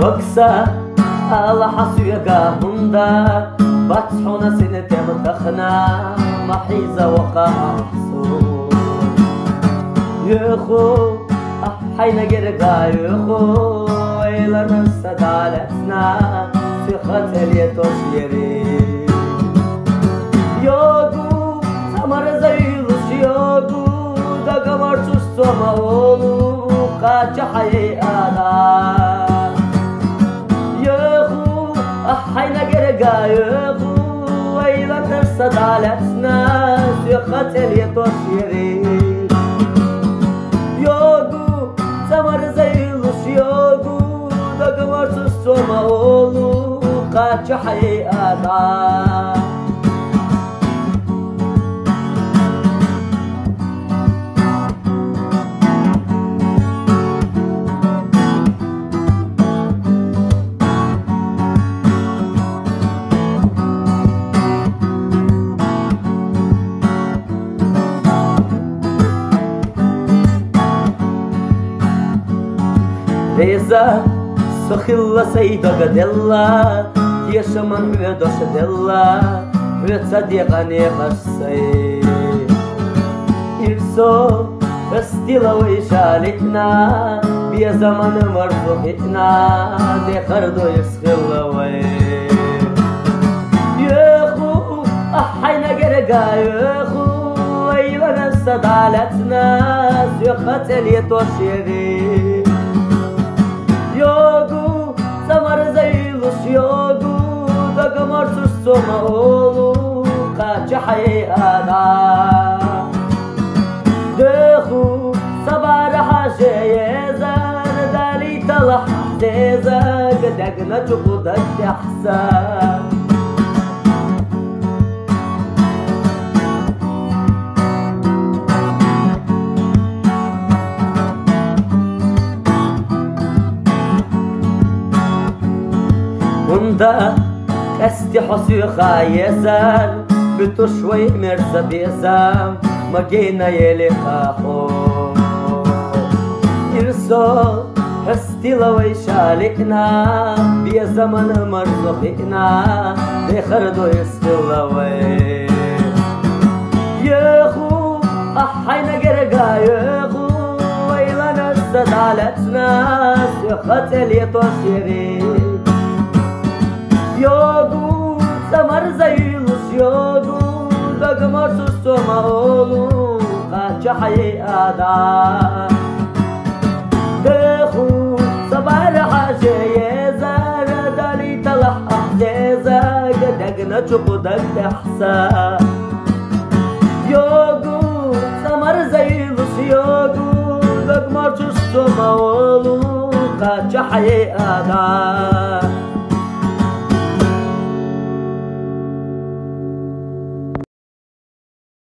وكسا على حسيقا هندا باتحونا سنتين تخنا محيزة وقع حصول يخو حين جرقا يخو إلى نفسد علتنا في خطر يتوشيري يوغو سمر زيلوش يوغو دا قمر تشتو مولو قاچ حيئانا يخو حين جرقا يخو إلى نفسد علتنا في خطر يتوشيري يوغو سمر زيلوش يوغو دا قمر تشتو مولو قاچ حيئانا Reza sokhilla sayda gadella yashaman vedosh della vetsadiqa ne qasay irso fastila ويشالتنا بيا زمان مرفوقتنا دي خردو يسخلا وي يخو حين قرقا يخو ويلا نسد علتنا سيقتل يتوشيري يوغو سمر زيلوش يوغو دا قمر تشتو مولو قاچ حيئانا دخو صبار حاجة يزان دالي تلح زيزا قدقنا جقودك تحسان وندا كستي حسيخا يزال بتو شوي مرسى بيزام مجينا يلقاحو إرسو حستي لوي شالقنا بيا زمن مرزقنا دي خردو يسلوي يخو حين قرقا يخو ويلا نسد علتنا سيخت اليتوشيري يوغو سمر زيلوش يوغو دا قمر تشتو مولو قاچ حيئانا دخو صبار حاجة يزار دالي تلح أحزيزا قدقنا جقودك تحسا يوغو سمر زيلوش يوغو دا قمر تشتو مولو قاچ حيئانا